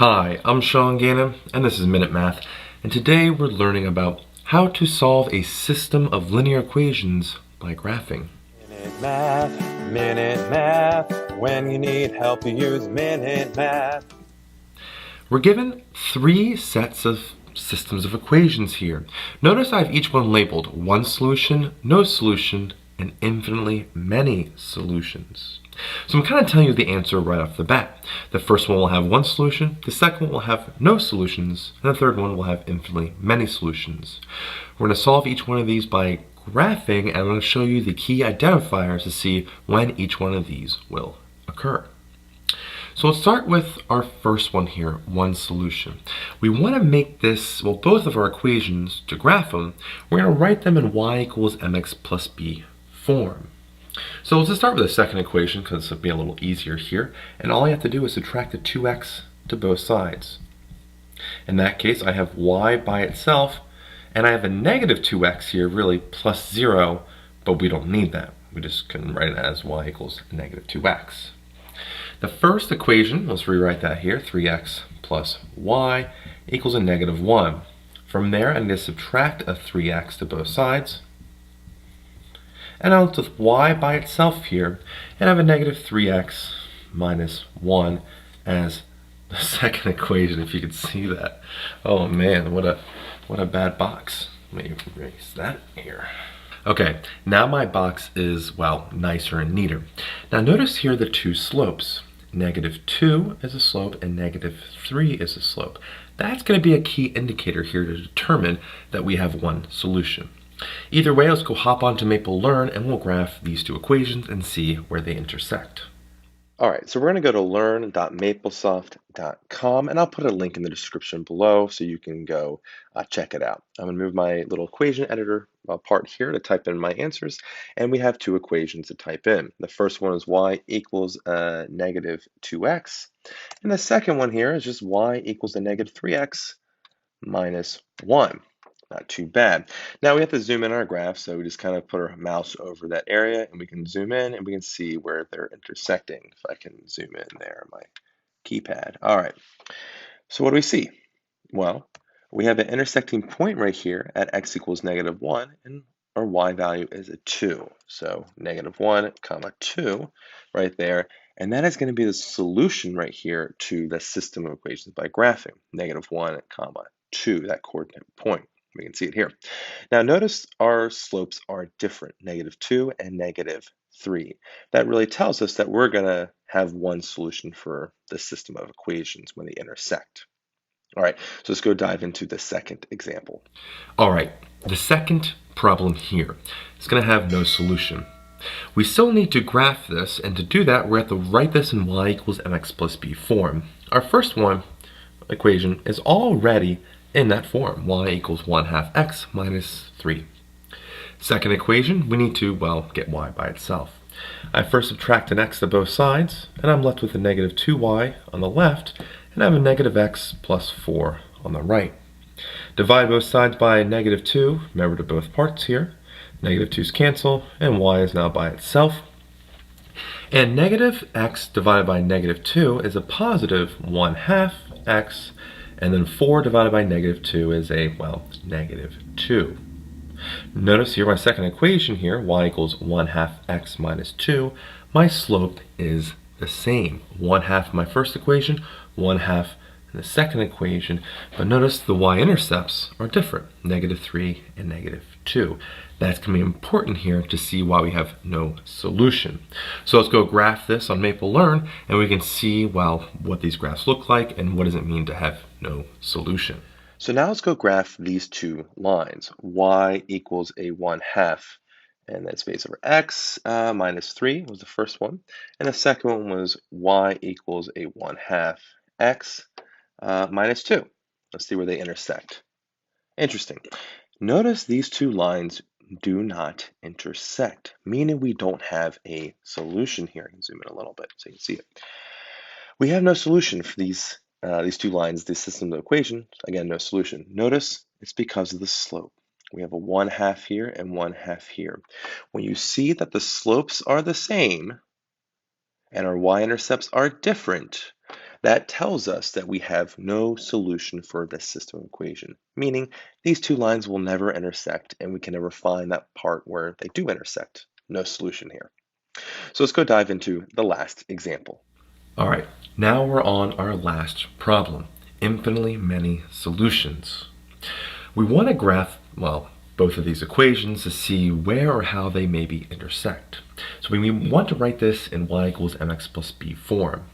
Hi, I'm Sean Gannon, and this is Minute Math, and today we're learning about how to solve a system of linear equations by graphing. Minute Math. When you need help, you use Minute Math. We're given three sets of systems of equations here. Notice I have each one labeled one solution, no solution, and infinitely many solutions. So I'm kind of telling you the answer right off the bat. The first one will have one solution, the second one will have no solutions, and the third one will have infinitely many solutions. We're going to solve each one of these by graphing, and I'm going to show you the key identifiers to see when each one of these will occur. So let's start with our first one here, one solution. We want to make this, well, both of our equations, to graph them, we're going to write them in y equals mx plus b form. So let's just start with the second equation because this will be a little easier here. And all I have to do is subtract the 2x to both sides. In that case, I have y by itself, and I have a negative 2x here, really plus 0, but we don't need that. We just can write it as y equals negative 2x. The first equation, let's rewrite that here, 3x plus y equals a negative 1. From there, I'm going to subtract a 3x to both sides. And I'll with y by itself here, and I have a negative 3x minus 1 as the second equation, if you could see that. Oh man, what a bad box. Let me erase that here. Okay, now my box is, well, nicer and neater. Now notice here the two slopes. Negative 2 is a slope and negative 3 is a slope. That's going to be a key indicator here to determine that we have one solution. Either way, let's go hop onto Maple Learn and we'll graph these two equations and see where they intersect. All right, so we're going to go to learn.maplesoft.com, and I'll put a link in the description below so you can go check it out. I'm going to move my little equation editor part here to type in my answers, and we have two equations to type in. The first one is y equals negative 2x, and the second one here is just y equals a negative 3x minus 1. Not too bad. Now we have to zoom in our graph, so we just kind of put our mouse over that area and we can zoom in and we can see where they're intersecting. If I can zoom in there on my keypad. All right, so what do we see? Well, we have an intersecting point right here at x equals negative 1, and our y value is a 2. So negative 1 comma 2 right there. And that is going to be the solution right here to the system of equations by graphing. Negative 1 comma 2, that coordinate point. We can see it here. Now notice our slopes are different, negative 2 and negative 3. That really tells us that we're going to have one solution for the system of equations when they intersect. All right, so let's go dive into the second example. All right, the second problem here is going to have no solution. We still need to graph this, and to do that, we have to write this in y equals mx plus b form. Our first one equation is already in that form, y equals 1/2 x minus 3. Second equation, we need to, well, get y by itself. I first subtract an x to both sides, and I'm left with a negative 2y on the left, and I have a negative x plus 4 on the right. Divide both sides by negative 2, remember to both parts here. Negative 2's cancel, and y is now by itself. And negative x divided by negative 2 is a positive 1/2 x, and then 4 divided by negative 2 is a, well, negative 2. Notice here my second equation here, y equals 1/2 x minus 2, my slope is the same. 1/2 my first equation, 1/2 in the second equation, but notice the y-intercepts are different, negative 3 and negative 2. That's going to be important here to see why we have no solution. So let's go graph this on Maple Learn, and we can see, well, what these graphs look like and what does it mean to have no solution. So now let's go graph these two lines. Y equals a 1/2, and that's base over x minus 3 was the first one. And the second one was y equals a 1/2 x minus 2. Let's see where they intersect. Interesting. Notice these two lines do not intersect, meaning we don't have a solution here. I can zoom in a little bit so you can see it. We have no solution for these two lines, the system of equation. Again, no solution. Notice it's because of the slope. We have a 1/2 here and 1/2 here. When you see that the slopes are the same and our y-intercepts are different, That tells us that we have no solution for this system equation, meaning these two lines will never intersect and we can never find that part where they do intersect. No solution here. So let's go dive into the last example. All right, now we're on our last problem, infinitely many solutions. We want to graph, well, both of these equations to see where or how they maybe intersect. So we want to write this in y equals mx plus b form.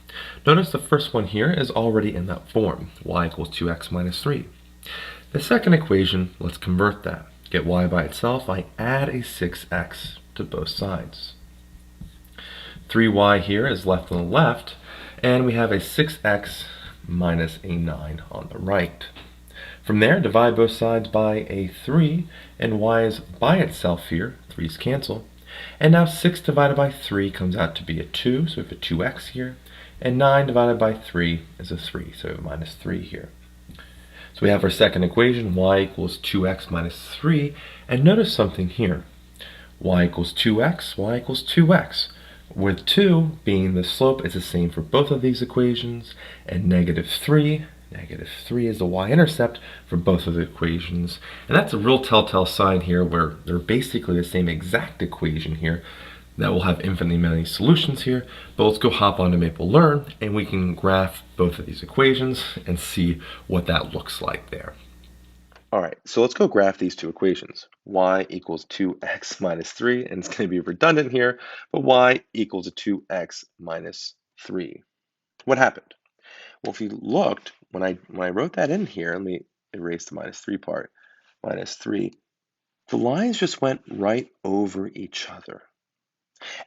Notice the first one here is already in that form, y equals 2x minus 3. The second equation, let's convert that. Get y by itself, I add a 6x to both sides. 3y here is left on the left, and we have a 6x minus a 9 on the right. From there, divide both sides by a 3, and y is by itself here, 3's cancel. And now 6 divided by 3 comes out to be a 2, so we have a 2x here. And 9 divided by 3 is a 3, so we have a minus 3 here. So we have our second equation, y equals 2x minus 3. And notice something here. Y equals 2x, y equals 2x. With 2 being the slope is the same for both of these equations, and negative 3 is the y-intercept for both of the equations. And that's a real telltale sign here where they're basically the same exact equation here that will have infinitely many solutions here. But let's go hop onto Maple Learn and we can graph both of these equations and see what that looks like there. All right, so let's go graph these two equations. Y equals 2x minus 3, and it's going to be redundant here, but y equals 2x minus 3. What happened? Well, if you looked, when I wrote that in here, let me erase the minus 3 part, minus 3, the lines just went right over each other.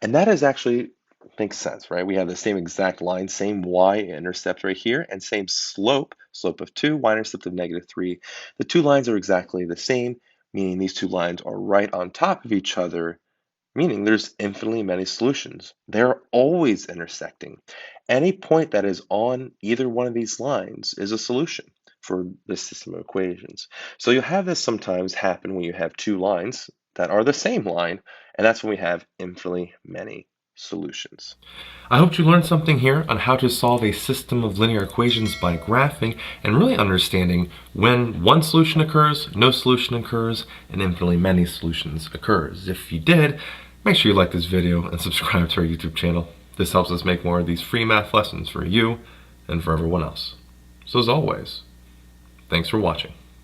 And that is actually makes sense, right? We have the same exact line, same y-intercept right here, and same slope of 2, y-intercept of negative 3. The two lines are exactly the same, meaning these two lines are right on top of each other, meaning there's infinitely many solutions. They're always intersecting. Any point that is on either one of these lines is a solution for this system of equations. So you'll have this sometimes happen when you have two lines that are the same line, and that's when we have infinitely many solutions. I hope you learned something here on how to solve a system of linear equations by graphing and really understanding when one solution occurs, no solution occurs, and infinitely many solutions occurs. If you did, make sure you like this video and subscribe to our YouTube channel. This helps us make more of these free math lessons for you and for everyone else. So as always, thanks for watching.